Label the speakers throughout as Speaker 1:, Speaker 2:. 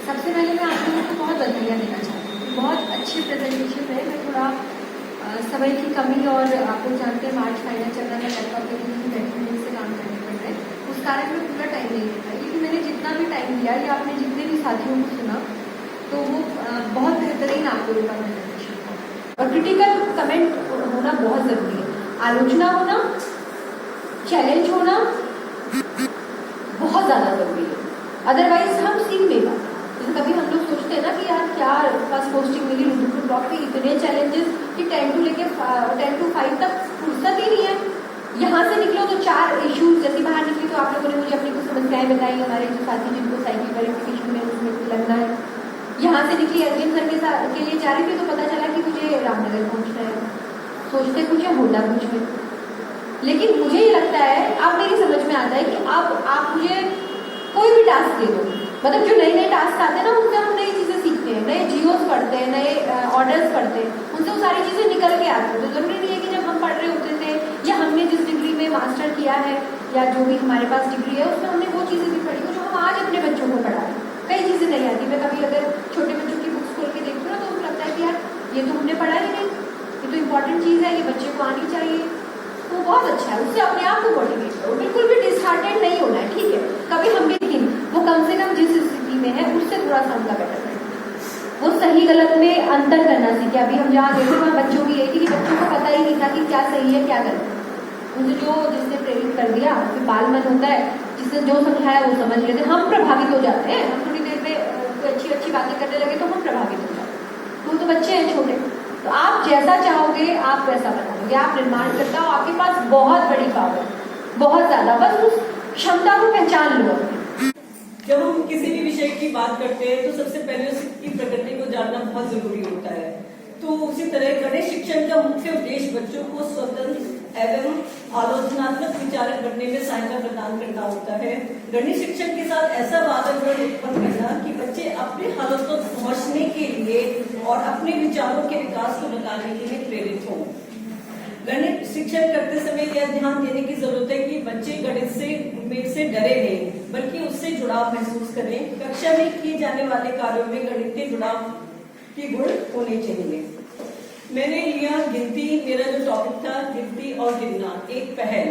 Speaker 1: सबसे पहले मैं आप लोगों को बहुत बधाइयाँ देना चाहती हूँ। बहुत अच्छी प्रेजेंटेशन है। मैं थोड़ा समय की कमी और आप लोग जानते हैं मार्च फाइनल चल रहा है, लैपटॉप के लिए बैठने से काम करने पड़ रहे हैं, उस कारण में पूरा टाइम नहीं दे पाई। लेकिन मैंने जितना भी टाइम दिया या आपने जितने भी साथियों को सुना तो वो बहुत बेहतरीन आप लोगों का प्रेजेंटेशन था। और क्रिटिकल कमेंट होना बहुत ज़रूरी है। आलोचना होना, चैलेंज होना बहुत ज़्यादा ज़रूरी है, अदरवाइज हम सीख नहीं पाते। जैसे कभी हम लोग सोचते हैं ना कि यार क्या फर्स्ट पोस्टिंग मिली रुद्रपुर ब्लॉक पे, इतने चैलेंजेस कि 10 to लेके 10 to 5 तक फुर्सत ही नहीं है। यहाँ से निकलो तो 4 इश्यूज, जैसे बाहर निकली तो आप लोगों ने मुझे अपनी कुछ समस्याएं बताई, हमारे जो साथी जिनको साइकिल वेरिफिकेशन में उसमें लगना है। यहाँ से निकली एसडीएम सर के लिए जा रही थी तो पता चला कि मुझे रामनगर पहुँचना है। सोचते कुछ है होता कुछ है। लेकिन मुझे ये लगता है, अब मेरी समझ में आता है कि अब आप मुझे कोई भी टास्क दे दो, मतलब जो नए नए टास्क आते हैं ना उनसे हम नई चीज़ें सीखते हैं, नए जियोस पढ़ते हैं, नए ऑर्डर्स पढ़ते हैं, उनसे वो सारी चीज़ें निकल के आती हैं। तो ज़रूरी नहीं है कि जब हम पढ़ रहे होते थे या हमने जिस डिग्री में मास्टर किया है या जो भी हमारे पास डिग्री है उसमें हमने वो चीज़ें भी पढ़ी जो हम आज अपने बच्चों को पढ़ा रहे हैं। कई चीज़ें नहीं आती। मैं कभी अगर छोटे बच्चों की बुक्स खोल के देखती हूँ ना तो मुझे लगता है कि यार ये तो हमने पढ़ा ही नहीं, ये तो इम्पॉर्टेंट चीज़ है, ये बच्चे को आनी चाहिए। तो बहुत अच्छा है, उससे अपने आप को मोटिवेट करो, बिल्कुल भी डिसहार्टेड नहीं होना है। ठीक है, कभी हम भी, लेकिन वो कम से कम जिस स्थिति में है उससे थोड़ा सा उनका बेटर है, वो सही गलत में अंतर करना सीखे। अभी हम जहाँ गए थे वहाँ बच्चों की यही थी कि बच्चों को पता ही नहीं था कि क्या सही है क्या गलत है। मुझे जिसने प्रेरित कर दिया, फिर बाल मन होता है, जिसने जो समझाया वो समझ लेते, हम प्रभावित हो जाते हैं। हम थोड़ी देर में अच्छी अच्छी बातें करने लगे तो हम प्रभावित हो जाते हैं। वो तो बच्चे हैं छोटे, तो आप जैसा चाहोगे आप वैसा बनाओगे, आप निर्माण करता हो। आपके पास बहुत बड़ी पावर, बहुत ज्यादा, बस उस क्षमता को पहचान लो।
Speaker 2: जब हम किसी भी विषय की बात करते हैं तो सबसे पहले उसकी प्रकृति को जानना बहुत जरूरी होता है। तो उसी तरह गणित शिक्षण का मुख्य उद्देश्य बच्चों को स्वतंत्र एवं आलोचनात्मक विचारक बनने में सहायता प्रदान करना होता है। गणित शिक्षण के साथ ऐसा वातावरण उत्पन्न करना कि बच्चे अपने हालतों तक पहुंचने के लिए और अपने विचारों के विकास को बताने के लिए प्रेरित हों। गणित शिक्षण करते समय यह ध्यान देने की जरूरत है कि बच्चे गणित से डरे नहीं, बल्कि उससे जुड़ाव महसूस करें। कक्षा में किए जाने वाले कार्यों में गणित के जुड़ाव के गुण होने चाहिए। मैंने लिया गिनती, मेरा जो टॉपिक था गिनती और गिनना, एक पहल।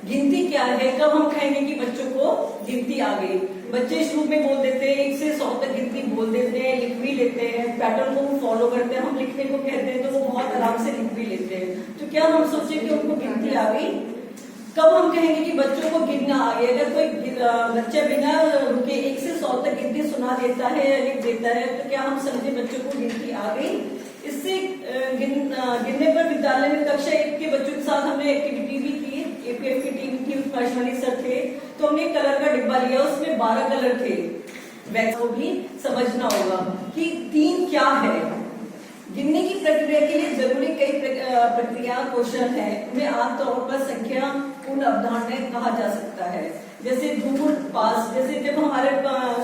Speaker 2: गिनती क्या है? कब हम कहेंगे कि बच्चों को गिनती आ गई? बच्चे शुरू में बोल देते हैं 1 से 100 तक गिनती बोल देते हैं, लिख भी लेते हैं, पैटर्न को फॉलो करते हैं। हम लिखने को कहते हैं तो वो बहुत आराम से लिख भी लेते हैं। तो क्या हम सोचे कि उनको गिनती आ गई? कब हम कहेंगे कि बच्चों को गिनना आ गया? अगर कोई बच्चा बिना रुके 1 से 100 तक गिनती सुना देता है या लिख देता है तो क्या हम समझे बच्चों को गिनती आ गई? इससे गिनने पर विद्यालय में कक्षा 1 के बच्चों के साथ हमने एक्टिविटी भी की। एपीएफ की टीम थी, उत्कर्षमणि सर थे, तो हमने कलर का डिब्बा लिया, उसमें 12 कलर थे। वैसे को भी समझना होगा कि 3 क्या है। गिनने की प्रक्रिया के लिए जरूरी कई प्रक्रिया कौशल है। उन्हें आमतौर पर संख्या पूर्ण अवधारणाएं कहा जा सकता है, जैसे दूर, पास। जैसे जब हमारे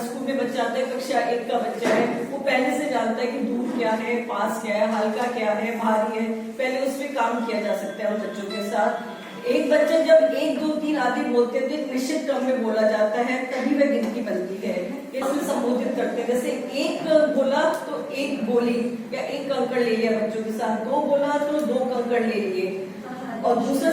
Speaker 2: स्कूल में बच्चा आता है, कक्षा 1 का बच्चा है, वो पहले से जानता है कि दूर क्या है, पास क्या है, हल्का क्या है, भारी है। पहले उस पर काम किया जा सकता है उन बच्चों के साथ। एक बच्चा जब 1, 2, 3 आदि बोलते हैं तो एक निश्चित क्रम में बोला जाता है, तभी वह गिनती बनती है। इसमें संबोधित करते हैं, जैसे 1 बोला तो 1 बोली या 1 कंकड़ ले लिया बच्चों के साथ, 2 बोला तो 2 कंकड़ ले लिए। और दूसरा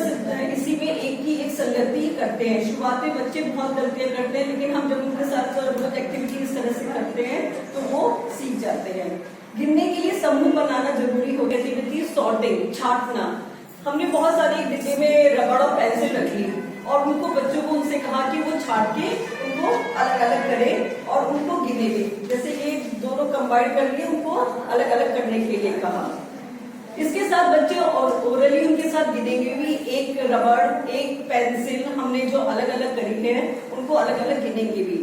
Speaker 2: इसी में एक की एक संगति करते हैं। शुरुआत में बच्चे बहुत गलतियां करते हैं, लेकिन हम जब उनके साथ बहुत एक्टिविटी इस तरह से करते हैं तो वो सीख जाते हैं। गिनने के लिए समूह बनाना जरूरी हो गया। एक्टिविटी सॉर्टिंग, छांटना। हमने बहुत सारी डिब्बे में रबड़ और पेंसिल रख ली और उनको बच्चों को उनसे कहा कि वो छांट के उनको अलग अलग करें और उनको गिने भी। जैसे ये दोनों कंबाइन कर लिए, उनको अलग अलग करने के लिए कहा। इसके साथ बच्चे और ओरली उनके साथ गिनेंगे भी। एक रबड़, एक पेंसिल हमने जो अलग अलग करी है उनको अलग अलग गिनेंगे भी।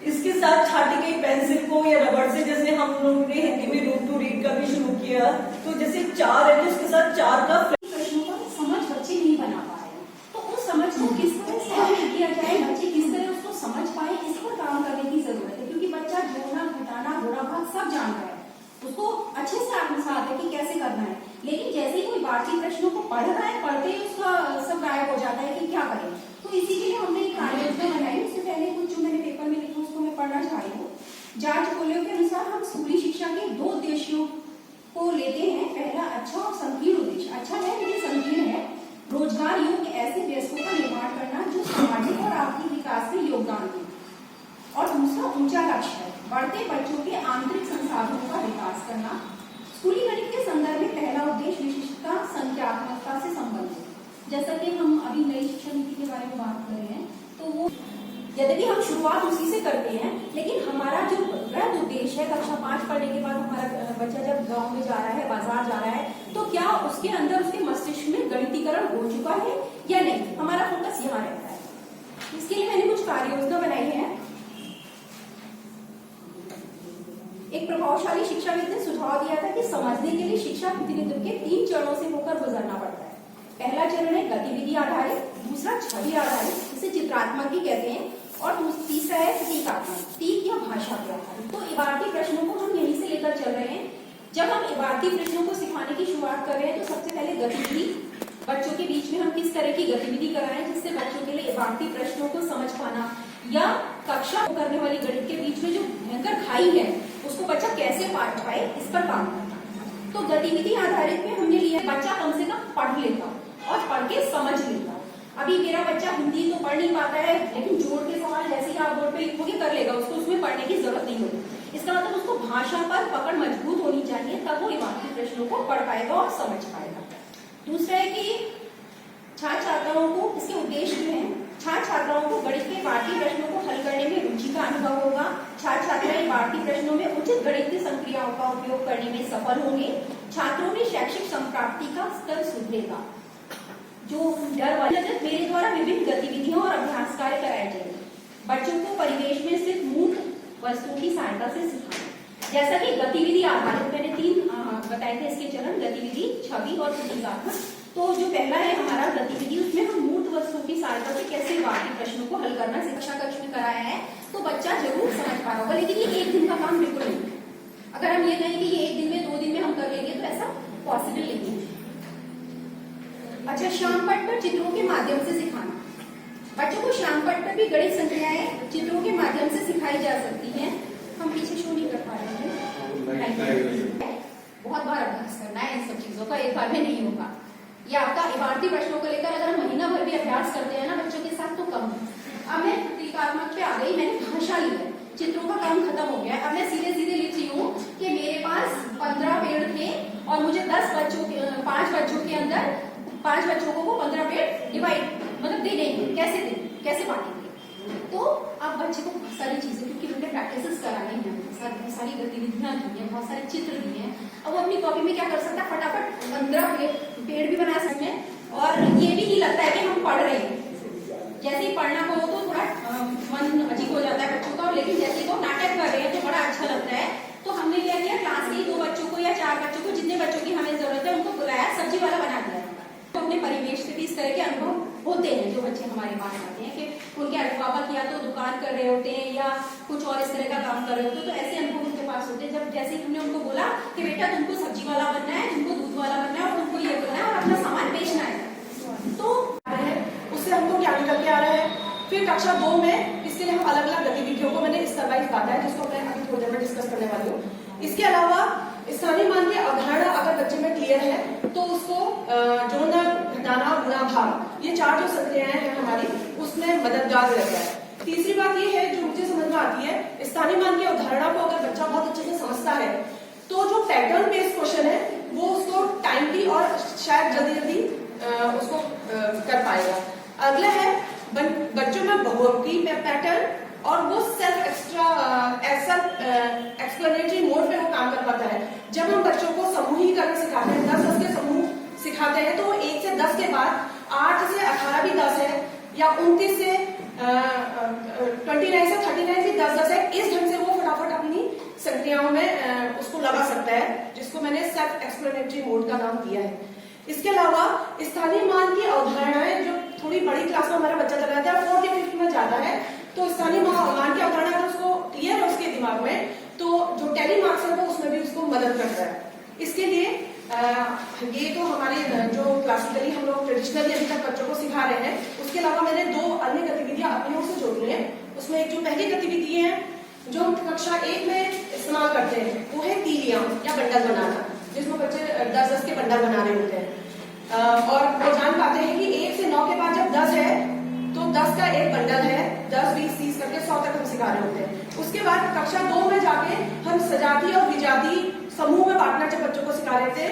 Speaker 2: इसके साथ छाटी गई पेंसिल को या रबड़ से, जैसे हम लोगों ने हिंदी में रूट टू रीड का भी शुरू किया, तो जैसे 4 है तो उसके साथ 4 का
Speaker 3: प्रश्नों का समझ बच्चे नहीं बना पाए, तो उस समझ को किस तरह से आगे किया जाए, बच्चे किस तरह उसको समझ पाए, इस पर काम करने की जरूरत है। क्योंकि बच्चा जोड़ना, घटाना, घोड़ा भाग सब जान रहा है, उसको अच्छे से आत्मसात है कि कैसे करना है। लेकिन जैसे ही कोई बातचीत प्रश्नों को पढ़ रहा है, पढ़ते ही उसका सब गायब हो जाता है कि क्या करें। तो इसी के लिए हमने एक कार्य योजना बनाई। उससे पहले कुछ जो मैंने पेपर में लिखा उसको मैं पढ़ना चाह रही हूँ। जांच अच्छा और संकीर्ण उद्देश्य, अच्छा है लेकिन संकीर्ण है। रोजगार योग्य ऐसे वयस्कों का निर्माण करना जो सामाजिक और आर्थिक विकास में योगदान दें। और दूसरा ऊंचा लक्ष्य है बढ़ते बच्चों के आंतरिक संसाधनों का विकास करना। स्कूली गणित के संदर्भ में पहला उद्देश्य विशिष्टता संख्यात्मकता से संबंधित। जैसा कि हम अभी नई शिक्षा नीति के बारे में बात कर रहे हैं, तो वो यद्यपि हम शुरुआत उसी से करते हैं, लेकिन हमारा जो वृहद उद्देश्य है कक्षा 5 पढ़ने के बाद हमारा बच्चा जब गांव में जा रहा है, बाजार जा रहा है, तो क्या उसके अंदर उसके मस्तिष्क में गणितीकरण हो चुका है या नहीं, हमारा फोकस यहाँ रहता है। इसके लिए मैंने कुछ कार्य योजना बनाई है। एक प्रभावशाली शिक्षाविद ने सुझाव दिया था कि समझने के लिए शिक्षा प्रतिनिधित्व के 3 चरणों से होकर गुजरना पड़ता है। पहला चरण है गतिविधि आधारित, दूसरा छवि आधारित, इसे चित्रात्मक भी कहते हैं, और तीसरा है प्रतीकात्मक, प्रतीक या भाषा के आधारित। तो इबारती प्रश्नों को हम यहीं से लेकर चल रहे हैं। जब हम इबारती प्रश्नों को सिखाने की शुरुआत कर रहे हैं, तो सबसे पहले गतिविधि, बच्चों के बीच में हम किस तरह की गतिविधि कराएं जिससे बच्चों के लिए इबारती प्रश्नों को समझ पाना या कक्षा करने वाली गणित के बीच में जो भयंकर खाई है उसको बच्चा कैसे पाट पाए, इस पर काम करना। तो गतिविधि आधारित में हमने लिया बच्चा कम से कम पढ़ लेता और पढ़ के समझ लेता। अभी मेरा बच्चा हिंदी तो पढ़ नहीं पाता है, लेकिन जोड़ के सवाल जैसे ही आप बोर्ड पे लिखोगे कर लेगा, उसको उसमें पढ़ने की जरूरत नहीं होती। इसका मतलब उसको भाषा पर पकड़ मजबूत होनी चाहिए, तब वो इबारती प्रश्नों को पढ़ पाएगा और समझ पाएगा। दूसरा है कि छात्र छात्राओं को, इसके उद्देश्य हैं, छात्र छात्राओं को गणित के इबारती प्रश्नों को हल करने में रुचि का अनुभव होगा। छात्र छात्राएं इबारती प्रश्नों में उचित गणितीय संक्रियाओं का उपयोग करने में सफल होंगे। छात्रों में शैक्षिक संप्राप्ति का स्तर सुधरेगा। जो डर वाली मेरे द्वारा विभिन्न गतिविधियों और अभ्यास कार्य कराए जाएंगे। बच्चों को परिवेश में स्थित मूर्त वस्तुओं की सहायता से सिखाएं। जैसा कि गतिविधि आधारित मैंने 3 बताए थे इसके चरण, गतिविधि, छवि और प्रतीकात्मक। तो जो पहला है हमारा गतिविधि, उसमें हम मूर्त वस्तुओं की सहायता से कैसे इबारती प्रश्नों को हल करना शिक्षा कक्ष में कराया है, तो बच्चा जरूर समझ पा रहा होगा। लेकिन ये एक दिन का काम बिल्कुल नहीं है। अगर हम ये कहें कि ये 1 दिन में 2 दिन में हम कर लेंगे तो ऐसा पॉसिबल नहीं है। अच्छा, श्यामपट्ट पर चित्रों के माध्यम से सिखाना। बच्चों को श्यामपट्ट पर भी गणित संक्रियाएं चित्रों के माध्यम से सिखाई जा सकती हैं। हम पीछे शो नहीं कर पा रहे हैं। बहुत बार अभ्यास करना है इन सब चीजों का, एक बार में नहीं होगा। ये आपका इबारती प्रश्नों को लेकर अगर हम महीना भर भी अभ्यास करते हैं ना बच्चों के साथ तो कम है। अब मैं प्रतीकात्मक पे आ गई, मैंने भाषा ली है, चित्रों का काम खत्म हो गया है। अब मैं सीधे सीधे लिख रही हूँ कि मेरे पास 15 पेड़ थे और मुझे 5 बच्चों के अंदर 5 बच्चों को 15 पेड़ डिवाइड मतलब दे देंगे, कैसे बांटेंगे। तो अब बच्चे को बहुत सारी चीजें, क्योंकि उन्होंने प्रैक्टिस करानी है, बहुत सारी गतिविधियां दी हैं, बहुत सारे चित्र दिए हैं। अब वो अपनी कॉपी में क्या कर सकता है, फटाफट 15 पेड़ भी बना सकते हैं। और ये भी नहीं लगता है कि हम पढ़ रहे हैं। जैसे ही पढ़ना हो तो थोड़ा मन अजीब हो जाता है बच्चों का, लेकिन जैसे वो नाटक कर रहे हैं तो बड़ा अच्छा लगता है। तो हमने क्या किया, क्लास के 2 बच्चों को या 4 बच्चों को, जितने बच्चों की हमें जरूरत है उनको बुलाया, सब्जी वाला बना दिया। तो अपने परिवेश से भी इस तरह के अनुभव होते हैं। जो बच्चे हमारे पास आते हैं कि उनके पापा किया तो दुकान कर रहे होते हैं या कुछ और इस तरह का काम कर रहे होते हैं, तो ऐसे अनुभव उनके पास होते हैं। जब जैसे हमने उनको बोला कि बेटा तुमको सब्जी वाला बनना है, तुमको दूध वाला बनना है और तुमको ये करना है और अपना सामान बेचना है, तो
Speaker 2: उससे हमको क्या निकल के आ रहा है। फिर कक्षा 2 में इसके लिए हम अलग अलग गतिविधियों को मैंने स्तर वाइज बांटा है, जिसको मैं अभी थोड़ी देर में डिस्कस करने वाली हूँ। इसके अलावा स्थानीय मान की अवधारणा अगर बच्चे में क्लियर है तो उसको जोड़ना, घटाना, गुणा, भाग, ये 4 जो संक्रियाएं हैं हमारी, उसमें मददगार रहता है। तीसरी बात ये है जो मुझे समझ में आती है, स्थानीय मान की अवधारणा को अगर बच्चा बहुत अच्छे से समझता है तो जो पैटर्न बेस्ड क्वेश्चन है वो उसको टाइमली और शायद जल्दी उसको कर पाएगा। अगला है बच्चों में बहुअंकी पैटर्न, और वो सेल्फ एक्सप्लेनेटरी मोड पे वो काम कर पाता है। जब हम बच्चों को समूहीकरण सिखाते हैं, 10 के समूह सिखाते हैं, तो 1 से 10 के बाद 8 से 18 भी 10 है, या 29 से 29 से 39 भी 10 है। इस ढंग से वो फटाफट अपनी संक्रियाओं में उसको लगा सकता है, जिसको मैंने सेल्फ एक्सप्लेनेटरी मोड का नाम दिया है। इसके अलावा स्थानीय मान की अवधारणाएं जो थोड़ी बड़ी क्लास में हमारा बच्चा चला जाता है, 4th या 5th में जाता है, तो स्थानीय मान की अवधारणा अगर उसको क्लियर है उसके दिमाग में, तो जो टेली मार्क्स है वो उसमें भी उसको मदद करता है। इसके लिए ये तो हमारे जो क्लासिकली हम लोग ट्रेडिशनली अभी तक बच्चों को सिखा रहे हैं, उसके अलावा मैंने 2 अन्य गतिविधियां अपनी ओर से जोड़ी हैं। उसमें एक जो पहली गतिविधि है जो हम कक्षा 1 में इस्तेमाल करते हैं वो है तीलियां या बंडल बनाना।
Speaker 4: जिसमें बच्चे 10-10 के बंडल बना रहे होते हैं और वो जान पाते हैं कि 1 से 9 के बाद जब 10 है तो 10 का एक बंडल है, 10, 20, 30 करके 100 तक हम सिखा रहे होते हैं। उसके बाद कक्षा 2 में जाके हम सजाती और विजाती समूह में बांटना जब बच्चों को सिखा रहे थे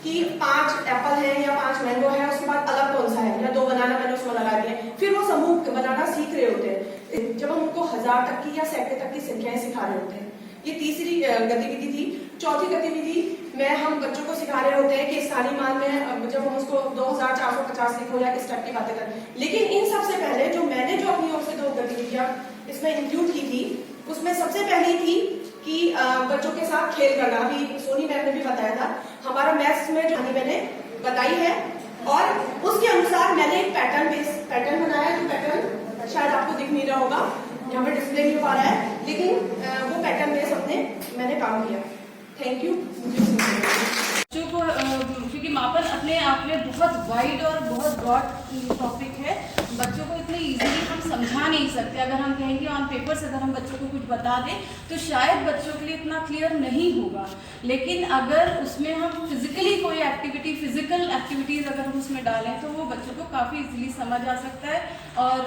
Speaker 4: कि 5 एप्पल है या 5 मैंगो है, उसके बाद अलग कौन सा है, या 2 बनाना मैंने उसमें लगा दिए, फिर वो समूह बनाना सीख रहे होते हैं जब हम उनको 1000 तक की या सैकड़े तक की संख्याएं सिखा रहे होते हैं। ये तीसरी गतिविधि थी। चौथी गतिविधि में हम बच्चों को सिखा रहे होते हैं कि स्थानीय मान में जब हम उसको 2450 लिखो या इस टाइप की बातें करें। लेकिन इन सबसे पहले जो मैंने जो अपनी ओर से 2 गतिविधियां इसमें इंक्लूड की थी, उसमें सबसे पहली थी कि बच्चों के साथ खेल करना। अभी सोनी मैम ने भी बताया था, हमारा मैथ्स में जो मैंने बताई है और उसके अनुसार मैंने एक पैटर्न बनाया। जो पैटर्न शायद आपको दिख नहीं रहा होगा, यहाँ पे डिस्प्ले नहीं हो पा रहा है, लेकिन वो पैटर्न बेस मैंने काम किया। Thank you.
Speaker 5: बच्चों को क्योंकि मापन अपने आप में बहुत वाइड और बहुत ब्रॉड टॉपिक है, बच्चों को इतने इजीली हम समझा नहीं सकते। अगर हम कहेंगे ऑन पेपर से अगर हम बच्चों को कुछ बता दें तो शायद बच्चों के लिए इतना क्लियर नहीं होगा, लेकिन अगर उसमें हम फिजिकली कोई एक्टिविटी, फिजिकल एक्टिविटीज़ अगर हम उसमें डालें तो वो बच्चों को काफ़ी इजीली समझ आ सकता है। और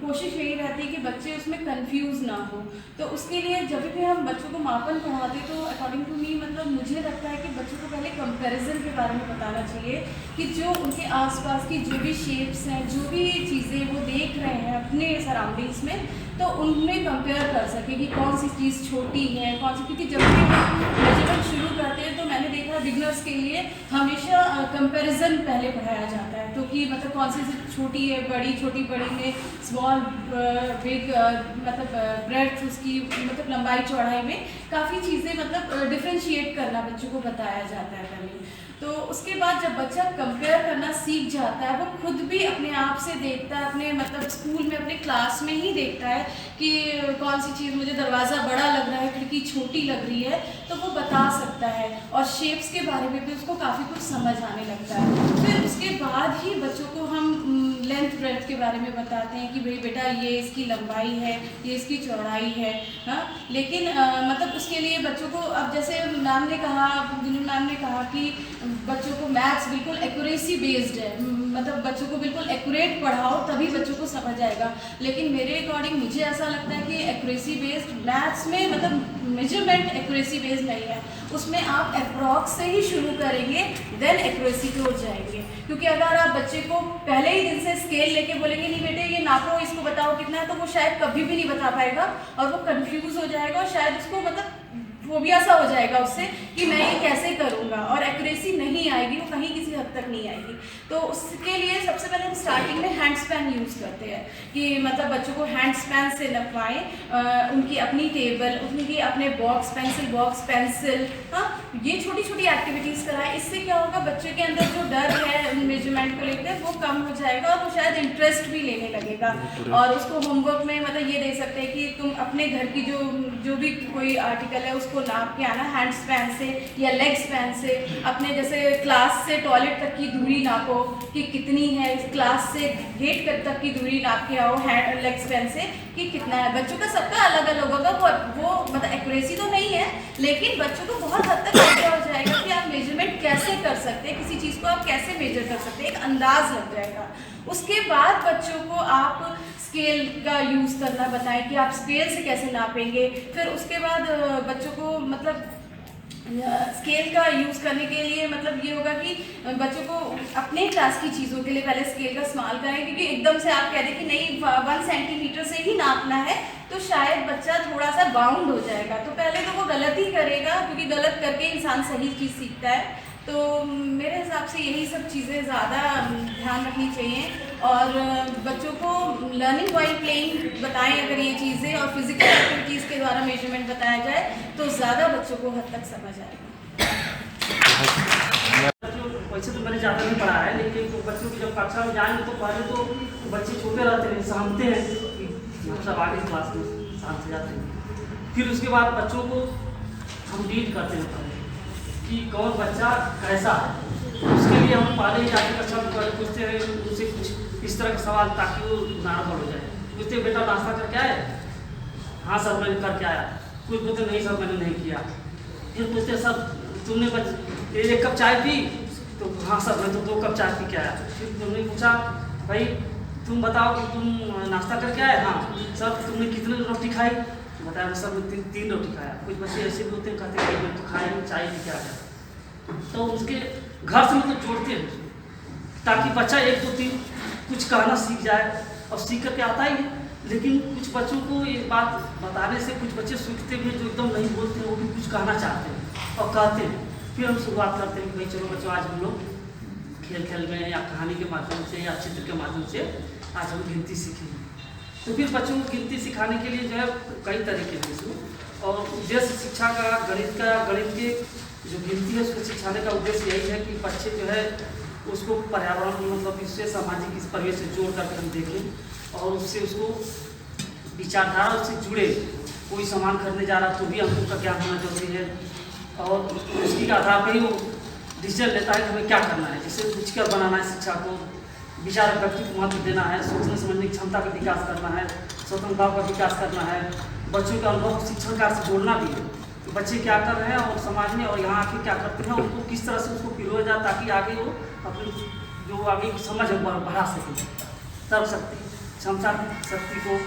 Speaker 5: कोशिश यही रहती है कि बच्चे उसमें कंफ्यूज ना हो। तो उसके लिए जब भी हम बच्चों को मापन पढ़ाते तो अकॉर्डिंग टू मी मतलब मुझे लगता है कि बच्चों को पहले कंपैरिजन के बारे में बताना चाहिए कि जो उनके आसपास की जो भी शेप्स हैं, जो भी चीज़ें वो देख रहे हैं अपने सराउंडिंग्स में, तो उनमें कंपेयर कर सके कि कौन सी चीज़ छोटी है, कौन सी, क्योंकि जब भी हम मेजरमेंट शुरू करते हैं तो मैंने देखा बिगनर्स के लिए हमेशा कंपैरिजन पहले पढ़ाया जाता है। तो कि मतलब कौन सी छोटी है, बड़ी, छोटी बड़ी में, स्मॉल बिग, मतलब ब्रेड्थ उसकी मतलब लंबाई चौड़ाई में काफ़ी चीज़ें मतलब डिफ्रेंशिएट करना बच्चों को बताया जाता है पहले। तो उसके बाद जब बच्चा कंपेयर करना सीख जाता है, वो खुद भी अपने आप से देखता है, अपने मतलब स्कूल में अपने क्लास में ही देखता है कि कौन सी चीज़ मुझे दरवाज़ा बड़ा लग रहा है, खिड़की छोटी लग रही है, तो वो बता सकता है। और शेप्स के बारे में भी उसको काफ़ी कुछ समझ आने लगता है। फिर उसके बाद ही बच्चों को हम लेंथ ब्रेड्थ के बारे में बताते हैं कि भाई बेटा ये इसकी लंबाई है, ये इसकी चौड़ाई है। हाँ, लेकिन मतलब उसके लिए बच्चों को, अब जैसे मैम ने कहा, मैम ने कहा कि बच्चों को मैथ्स बिल्कुल एक्यूरेसी बेस्ड है, मतलब बच्चों को बिल्कुल एक्यूरेट पढ़ाओ तभी बच्चों को समझ आएगा। लेकिन मेरे अकॉर्डिंग मुझे ऐसा लगता है कि एक्यूरेसी बेस्ड मैथ्स में मतलब मेजरमेंट एक्यूरेसी बेस्ड नहीं है, उसमें आप अप्रॉक्स से ही शुरू करेंगे देन एक्यूरेसी पे हो जाएंगे। क्योंकि अगर आप बच्चे को पहले ही दिन से स्केल लेके बोलेंगे नहीं बेटे ये नापो, इसको बताओ कितना है, तो वो शायद कभी भी नहीं बता पाएगा और वो कंफ्यूज हो जाएगा और शायद उसको मतलब फोबिया सा हो जाएगा उससे कि मैं ये कैसे करूँगा, और एक्यूरेसी नहीं आएगी, वो कहीं किसी हद तक नहीं आएगी। तो उसके लिए सबसे पहले हम स्टार्टिंग में हैंड स्पैन यूज़ करते हैं कि मतलब बच्चों को हैंड स्पैन से नपवाएं, उनकी अपनी टेबल, उनकी अपने बॉक्स, पेंसिल, हाँ, ये छोटी छोटी एक्टिविटीज़ कराएं। इससे क्या होगा, बच्चे के अंदर जो डर है मेजरमेंट को लेकर वो कम हो जाएगा और वो शायद इंटरेस्ट भी लेने लगेगा। और उसको होमवर्क में मतलब ये दे सकते हैं कि तुम अपने घर की जो भी कोई आर्टिकल है उसको नाप के आना हैंड स्पैन से या लेग स्पैन से। अपने जैसे क्लास से टॉयलेट तक की दूरी नापो कि कितनी है, क्लास से गेट तक की दूरी नाप के आओ हैंड लेग स्पैन से कि कितना है। बच्चों का सबका अलग अलग होगा, वो मतलब एक्यूरेसी तो नहीं है, लेकिन बच्चों को बहुत हद तक आइडिया हो जाएगा कि आप मेजरमेंट कैसे कर सकते हैं, किसी चीज़ को आप कैसे मेजर कर सकते हैं, एक अंदाज लग जाएगा। उसके बाद बच्चों को आप स्केल का यूज़ करना बताएं कि आप स्केल से कैसे नापेंगे। फिर उसके बाद बच्चों को मतलब स्केल का यूज़ करने के लिए मतलब ये होगा कि बच्चों को अपने क्लास की चीज़ों के लिए पहले स्केल का इस्तेमाल करें, क्योंकि एकदम से आप कह दें कि नहीं 1 सेंटीमीटर से ही नापना है तो शायद बच्चा थोड़ा सा बाउंड हो जाएगा। तो पहले तो वो गलत ही करेगा, क्योंकि गलत करके इंसान सही चीज़ सीखता है। तो मेरे हिसाब से यही सब चीज़ें ज़्यादा ध्यान रखनी चाहिए और बच्चों को लर्निंग वाइल प्लेइंग बताएं अगर ये चीज़ें, और फिजिकल एक्टिविटीज़ के द्वारा मेजरमेंट बताया जाए तो ज़्यादा बच्चों को हद तक समझ आएगा।
Speaker 6: वैसे तो मैंने ज़्यादा नहीं पढ़ा है, लेकिन तो बच्चों की जब कक्षा में जाएंगे तो पहले तो बच्चे छोटे रहते हैं, समझते हैं कि हम सब आगे क्लास में शांत से जाते हैं। फिर उसके बाद बच्चों को हम रीड करते हैं पहले कि कौन बच्चा कैसा है। उसके लिए हम पहले ही जाके कक्षा में पूछते हैं उनसे कुछ इस तरह का सवाल ताकि वो नॉर्मल हो जाए। पूछते हैं बेटा नाश्ता करके आए? हाँ सर मैंने करके आया। कुछ बोलते नहीं सर मैंने नहीं किया। फिर पूछते सर तुमने 1 कप चाय पी? तो हाँ सर मैं तो 2 कप चाय पी के आया। फिर तुमने पूछा भाई तुम बताओ कि तुम नाश्ता करके आए? हाँ। सर तुमने कितने रोटी खाई? बताया सर मैं 3 रोटी खाया। कुछ बच्चे ऐसे भी होते हैं कहते हैं मैं तो खाया नहीं, चाय पी के आ गया। तो उसके घर से मतलब जोड़ते हैं ताकि बच्चा 1 2 3 कुछ कहना सीख जाए, और सीख करके आता ही है। लेकिन कुछ बच्चों को ये बात बताने से कुछ बच्चे सीखते भी हैं जो एकदम नहीं बोलते हैं, वो भी कुछ कहना चाहते हैं और कहते हैं। फिर हम शुरुआत करते हैं कि भाई चलो बच्चों आज हम लोग खेल खेल में या कहानी के माध्यम से या चित्र के माध्यम से आज हम गिनती सीखेंगे। तो फिर बच्चों को गिनती सिखाने के लिए जो है कई तरीके हैं इसमें, और उद्देश्य शिक्षा का गणित के जो गिनती है उसको सिखाने का उद्देश्य यही है कि बच्चे जो है उसको पर्यावरण मतलब इससे सामाजिक इस परिवेश से जोड़ करके हम देखें और उससे उसको विचारधारा उससे जुड़े। कोई सामान खरीदने जा रहा तो भी अंकों का ज्ञान होना जरूरी है, और उसकी आधार पर ही वो डिसीजन लेता है कि हमें क्या करना है। जैसे रुचिकर बनाना है शिक्षा को, विचार व्यक्ति को महत्व देना है, सोचने समझने की क्षमता का विकास करना है, स्वतंत्रता का विकास करना है, बच्चों के अनुभव को शिक्षण कार्य से जोड़ना भी है। तो बच्चे क्या कर रहे हैं और समाज में और यहाँ आके क्या करते हैं, उनको किस तरह से उसको पिरोया जाए ताकि आगे वो अपनी जो आगे की समझ है बढ़ा सके, तर्क शक्ति क्षमता शक्ति को।